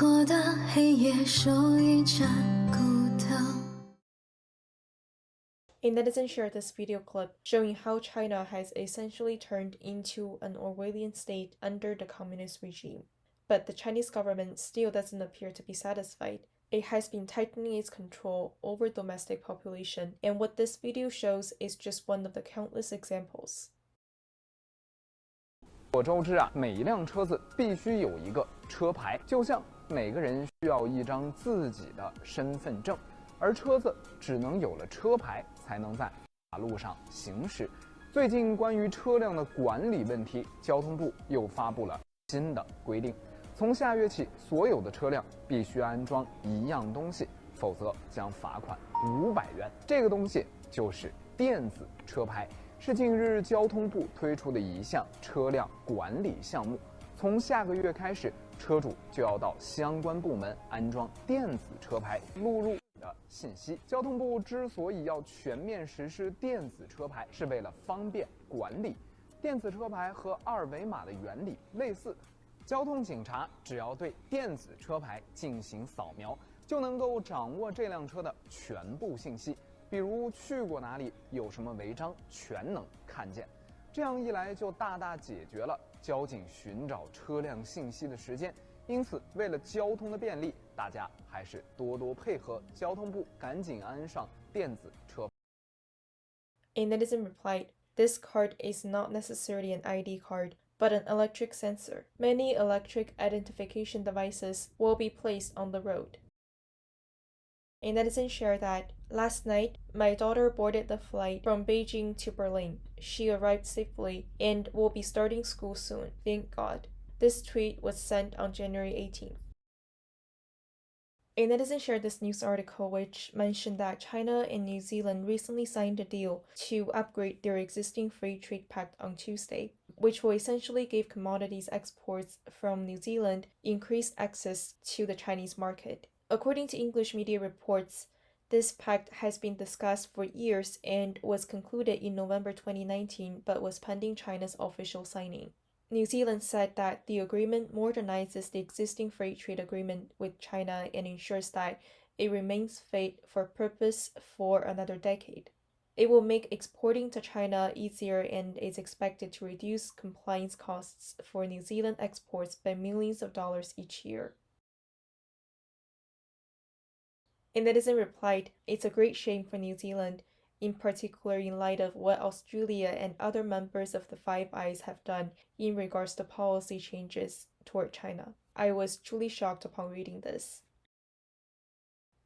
错的黑夜手一盏孤灯。A netizen shared this video clip showing how China has essentially turned into an Orwellian state under the communist regime. But the Chinese government still doesn't appear to be satisfied. It has been tightening its control over domestic population, and what this video shows is just one of the countless examples. 我周知啊，每一辆车子必须有一个车牌，就像每个人需要一张自己的身份证，而车子只能有了车牌才能在马路上行驶。最近关于车辆的管理问题，交通部又发布了新的规定，从下月起，所有的车辆必须安装一样东西，否则将罚款500元。这个东西就是电子车牌。是近日交通部推出的一项车辆管理项目，从下个月开始，车主就要到相关部门安装电子车牌，录入的信息。交通部之所以要全面实施电子车牌，是为了方便管理。电子车牌和二维码的原理类似，交通警察只要对电子车牌进行扫描，就能够掌握这辆车的全部信息。比如去过哪里，有什么违章，全能看见。这样一来，就大大解决了交警寻找车辆信息的时间。因此，为了交通的便利，大家还是多多配合交通部，赶紧安上电子车。A netizen replied, "This card is not necessarily an ID card, but an electric sensor. Many electric identification devices will be placed on the road." A netizen shared that, "Last night, my daughter boarded the flight from Beijing to Berlin. She arrived safely and will be starting school soon, thank God." This tweet was sent on January 18th. A netizen shared this news article which mentioned that China and New Zealand recently signed a deal to upgrade their existing free trade pact on Tuesday, which will essentially give commodities exports from New Zealand increased access to the Chinese market. According to English media reports, this pact has been discussed for years and was concluded in November 2019 but was pending China's official signing. New Zealand said that the agreement modernizes the existing free trade agreement with China and ensures that it remains fit for purpose for another decade. It will make exporting to China easier and is expected to reduce compliance costs for New Zealand exports by millions of dollars each year. A netizen replied, "It's a great shame for New Zealand, in particular in light of what Australia and other members of the Five Eyes have done in regards to policy changes toward China. I was truly shocked upon reading this."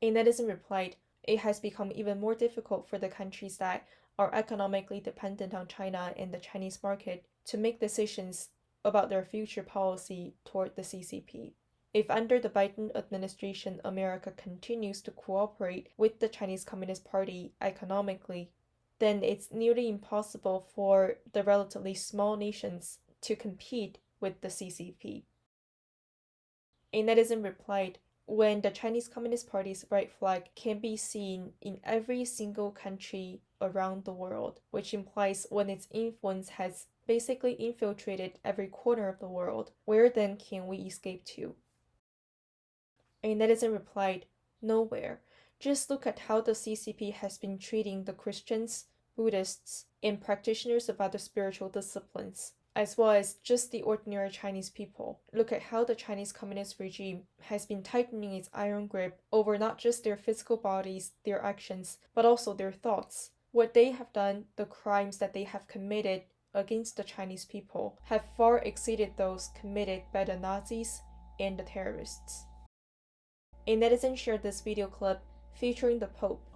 A netizen replied, "It has become even more difficult for the countries that are economically dependent on China and the Chinese market to make decisions about their future policy toward the CCP. If under the Biden administration America continues to cooperate with the Chinese Communist Party economically, then it's nearly impossible for the relatively small nations to compete with the CCP." A netizen replied, "When the Chinese Communist Party's right flag can be seen in every single country around the world, which implies when its influence has basically infiltrated every corner of the world, where then can we escape to?" A netizen replied, "Nowhere. Just look at how the CCP has been treating the Christians, Buddhists, and practitioners of other spiritual disciplines, as well as just the ordinary Chinese people. Look at how the Chinese Communist regime has been tightening its iron grip over not just their physical bodies, their actions, but also their thoughts. What they have done, the crimes that they have committed against the Chinese people, have far exceeded those committed by the Nazis and the terrorists." A netizen shared this video clip featuring the Pope.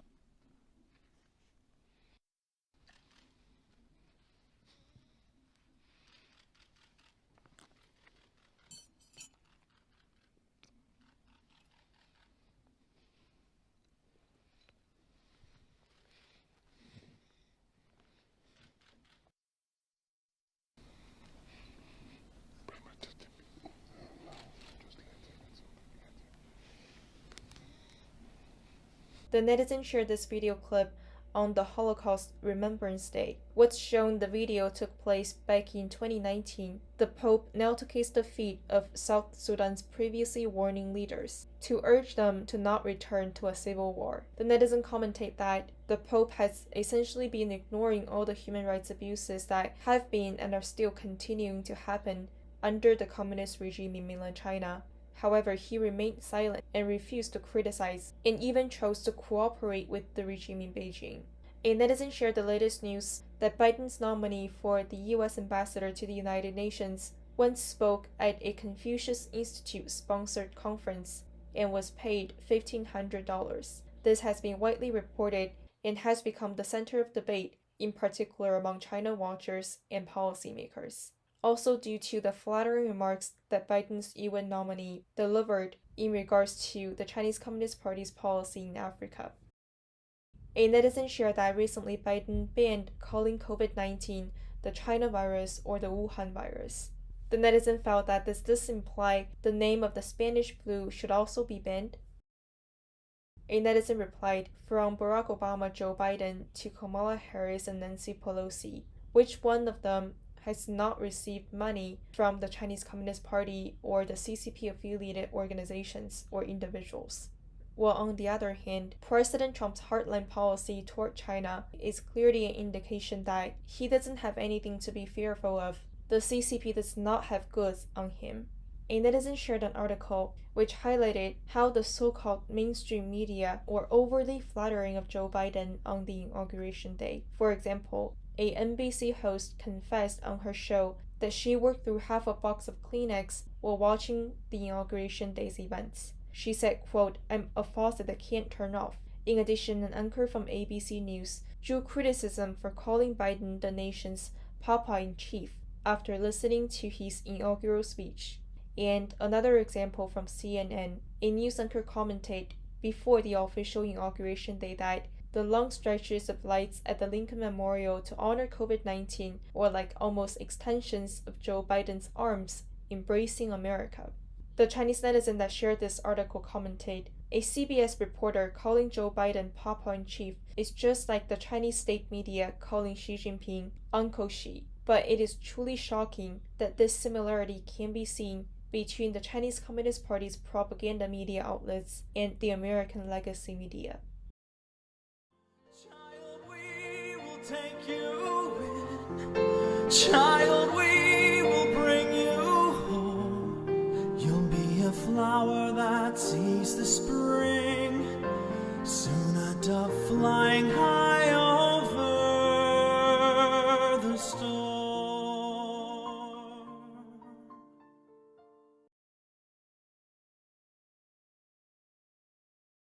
The netizen shared this video clip on the Holocaust Remembrance Day. What's shown the video took place back in 2019. The Pope knelt to kiss the feet of South Sudan's previously warning leaders to urge them to not return to a civil war. The netizen commented that the Pope has essentially been ignoring all the human rights abuses that have been and are still continuing to happen under the communist regime in mainland China. However, he remained silent and refused to criticize, and even chose to cooperate with the regime in Beijing. A netizen shared the latest news that Biden's nominee for the U.S. ambassador to the United Nations once spoke at a Confucius Institute-sponsored conference and was paid $1,500. This has been widely reported and has become the center of debate, in particular among China watchers and policymakers. Also due to the flattering remarks that Biden's UN nominee delivered in regards to the Chinese Communist Party's policy in Africa. A netizen shared that recently Biden banned calling COVID-19 the China virus or the Wuhan virus. The netizen felt that does this imply the name of the Spanish flu should also be banned? A netizen replied, from Barack Obama, Joe Biden to Kamala Harris and Nancy Pelosi, which one of them has not received money from the Chinese Communist Party or the CCP-affiliated organizations or individuals? While on the other hand, President Trump's hardline policy toward China is clearly an indication that he doesn't have anything to be fearful of. The CCP does not have goods on him. A netizen shared an article which highlighted how the so-called mainstream media were overly flattering of Joe Biden on the inauguration day. For example, a NBC host confessed on her show that she worked through half a box of Kleenex while watching the inauguration day's events. She said, quote, "I'm a faucet that can't turn off." In addition, an anchor from ABC News drew criticism for calling Biden the nation's Papa-in-Chief after listening to his inaugural speech. And another example from CNN, a news anchor commented before the official inauguration day that the long stretches of lights at the Lincoln Memorial to honor COVID-19 were like almost extensions of Joe Biden's arms embracing America. The Chinese netizen that shared this article commented, a CBS reporter calling Joe Biden Papa-in-Chief is just like the Chinese state media calling Xi Jinping Uncle Xi. But it is truly shocking that this similarity can be seen between the Chinese Communist Party's propaganda media outlets and the American legacy media. Child, we will take you in. Child, we will bring you home. You'll be a flower that sees the spring. Soon a dove flying high.